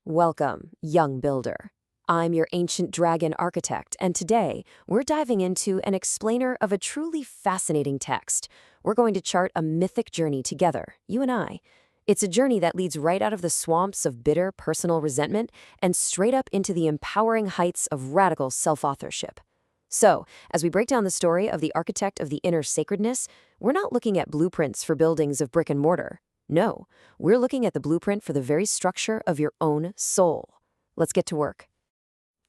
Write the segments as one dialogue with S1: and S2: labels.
S1: Welcome, young builder. I'm your ancient dragon architect, and today we're diving into an explainer of a truly fascinating text. We're going to chart a mythic journey together, you and I. It's a journey that leads right out of the swamps of bitter personal resentment and straight up into the empowering heights of radical self-authorship. So, as we break down the story of the architect of the inner sacredness, we're not looking at blueprints for buildings of brick and mortar. No, we're looking at the blueprint for the very structure of your own soul. Let's get to work.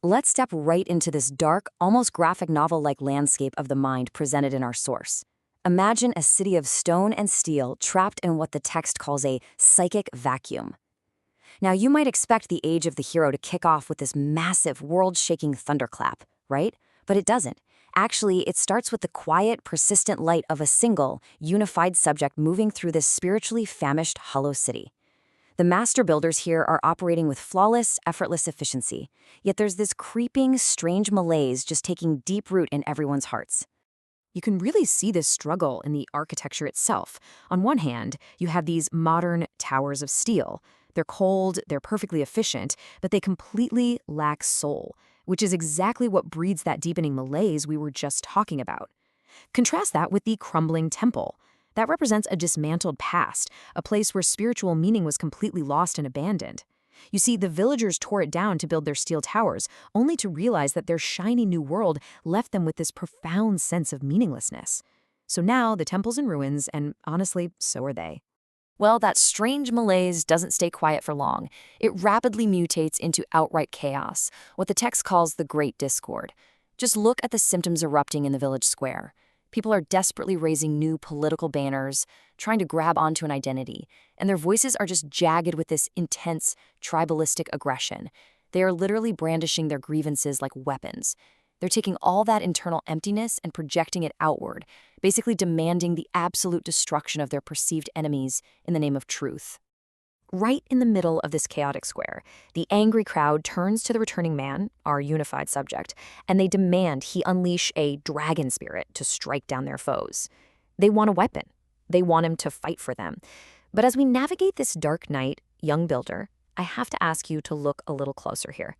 S1: Let's step right into this dark, almost graphic novel-like landscape of the mind presented in our source. Imagine a city of stone and steel trapped in what the text calls a psychic vacuum. Now, you might expect the age of the hero to kick off with this massive, world-shaking thunderclap, right? But it doesn't. Actually, it starts with the quiet, persistent light of a single, unified subject moving through this spiritually famished, hollow city. The master builders here are operating with flawless, effortless efficiency, yet there's this creeping, strange malaise just taking deep root in everyone's hearts. You can really see this struggle in the architecture itself. On one hand, you have these modern towers of steel. They're cold, they're perfectly efficient, but they completely lack soul, which is exactly what breeds that deepening malaise we were just talking about. Contrast that with the crumbling temple. That represents a dismantled past, a place where spiritual meaning was completely lost and abandoned. You see, the villagers tore it down to build their steel towers, only to realize that their shiny new world left them with this profound sense of meaninglessness. So now the temple's in ruins, and honestly, so are they. Well, that strange malaise doesn't stay quiet for long. It rapidly mutates into outright chaos, what the text calls the Great Discord. Just look at the symptoms erupting in the village square. People are desperately raising new political banners, trying to grab onto an identity, and their voices are just jagged with this intense, tribalistic aggression. They are literally brandishing their grievances like weapons. They're taking all that internal emptiness and projecting it outward, basically demanding the absolute destruction of their perceived enemies in the name of truth. Right in the middle of this chaotic square, the angry crowd turns to the returning man, our unified subject, and they demand he unleash a dragon spirit to strike down their foes. They want a weapon. They want him to fight for them. But as we navigate this dark night, young builder, I have to ask you to look a little closer here.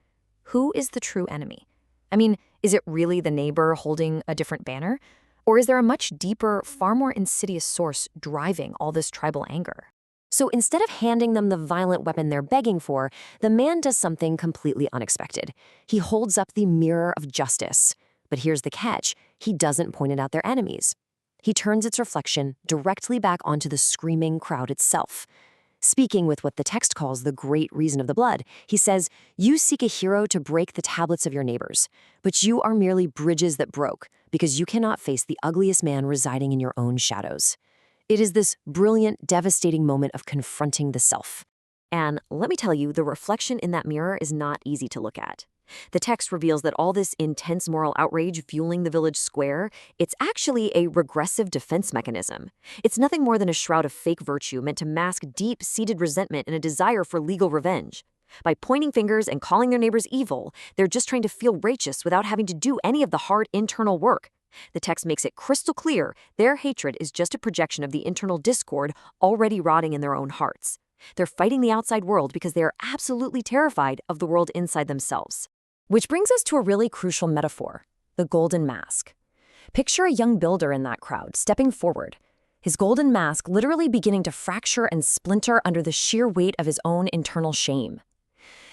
S1: Who is the true enemy? I mean, is it really the neighbor holding a different banner? Or is there a much deeper, far more insidious source driving all this tribal anger? So instead of handing them the violent weapon they're begging for, the man does something completely unexpected. He holds up the mirror of justice. But here's the catch. He doesn't point it at their enemies. He turns its reflection directly back onto the screaming crowd itself. Speaking with what the text calls the great reason of the blood, he says, "You seek a hero to break the tablets of your neighbors, but you are merely bridges that broke, because you cannot face the ugliest man residing in your own shadows." It is this brilliant, devastating moment of confronting the self. And let me tell you, the reflection in that mirror is not easy to look at. The text reveals that all this intense moral outrage fueling the village square, it's actually a regressive defense mechanism. It's nothing more than a shroud of fake virtue meant to mask deep-seated resentment and a desire for legal revenge. By pointing fingers and calling their neighbors evil, they're just trying to feel righteous without having to do any of the hard internal work. The text makes it crystal clear their hatred is just a projection of the internal discord already rotting in their own hearts. They're fighting the outside world because they are absolutely terrified of the world inside themselves. Which brings us to a really crucial metaphor, the golden mask. Picture a young builder in that crowd, stepping forward, his golden mask literally beginning to fracture and splinter under the sheer weight of his own internal shame.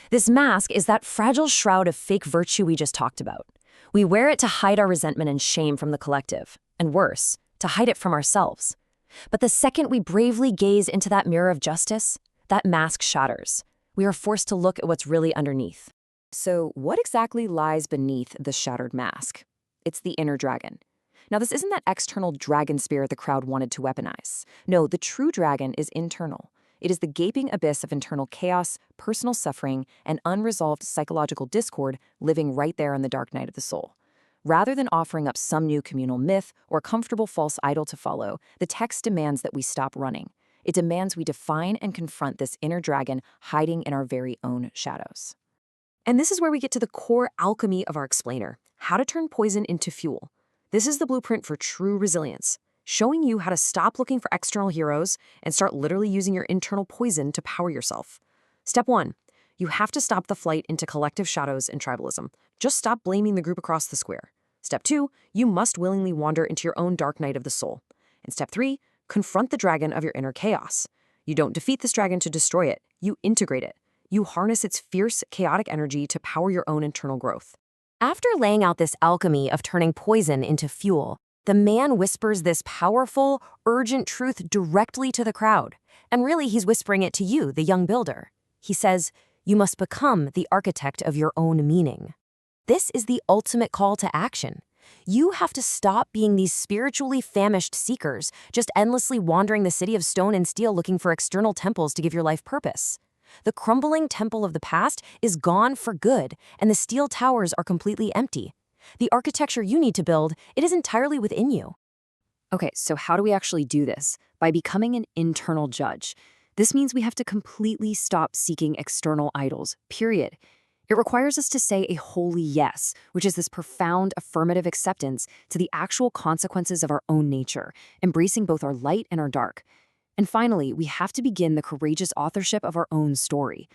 S1: This mask is that fragile shroud of fake virtue we just talked about. We wear it to hide our resentment and shame from the collective, and worse, to hide it from ourselves. But the second we bravely gaze into that mirror of justice, that mask shatters. We are forced to look at what's really underneath. So what exactly lies beneath the shattered mask? It's the inner dragon. Now, this isn't that external dragon spirit the crowd wanted to weaponize. No, the true dragon is internal. It is the gaping abyss of internal chaos, personal suffering, and unresolved psychological discord living right there in the dark night of the soul. Rather than offering up some new communal myth or comfortable false idol to follow, the text demands that we stop running. It demands we define and confront this inner dragon hiding in our very own shadows. And this is where we get to the core alchemy of our explainer, how to turn poison into fuel. This is the blueprint for true resilience, showing you how to stop looking for external heroes and start literally using your internal poison to power yourself. Step 1. You have to stop the flight into collective shadows and tribalism. Just stop blaming the group across the square. Step 2, you must willingly wander into your own dark night of the soul. And step 3, confront the dragon of your inner chaos. You don't defeat this dragon to destroy it, you integrate it. You harness its fierce, chaotic energy to power your own internal growth. After laying out this alchemy of turning poison into fuel, the man whispers this powerful, urgent truth directly to the crowd. And really, he's whispering it to you, the young builder. He says, you must become the architect of your own meaning. This is the ultimate call to action. You have to stop being these spiritually famished seekers, just endlessly wandering the city of stone and steel looking for external temples to give your life purpose. The crumbling temple of the past is gone for good, and the steel towers are completely empty. The architecture you need to build, it is entirely within you. Okay, so how do we actually do this? By becoming an internal judge. This means we have to completely stop seeking external idols, period. It requires us to say a holy yes, which is this profound affirmative acceptance to the actual consequences of our own nature, embracing both our light and our dark. And finally, we have to begin the courageous authorship of our own story.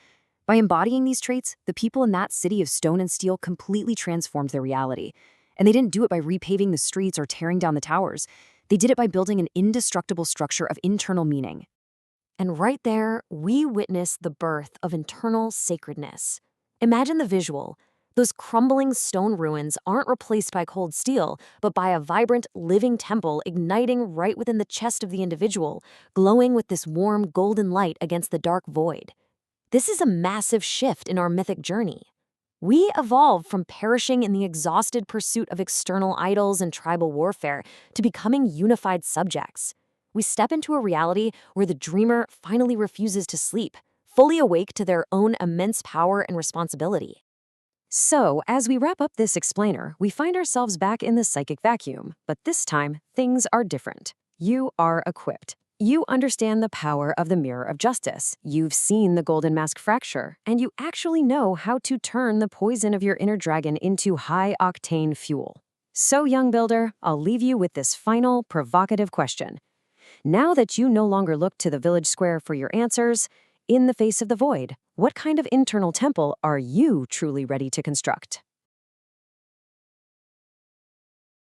S1: By embodying these traits, the people in that city of stone and steel completely transformed their reality. And they didn't do it by repaving the streets or tearing down the towers. They did it by building an indestructible structure of internal meaning. And right there, we witness the birth of internal sacredness. Imagine the visual. Those crumbling stone ruins aren't replaced by cold steel, but by a vibrant, living temple igniting right within the chest of the individual, glowing with this warm, golden light against the dark void. This is a massive shift in our mythic journey. We evolve from perishing in the exhausted pursuit of external idols and tribal warfare to becoming unified subjects. We step into a reality where the dreamer finally refuses to sleep, fully awake to their own immense power and responsibility. So, as we wrap up this explainer, we find ourselves back in the psychic vacuum, but this time, things are different. You are equipped. You understand the power of the mirror of justice. You've seen the golden mask fracture, and you actually know how to turn the poison of your inner dragon into high-octane fuel. So, young builder, I'll leave you with this final, provocative question. Now that you no longer look to the village square for your answers, in the face of the void, what kind of internal temple are you truly ready to construct?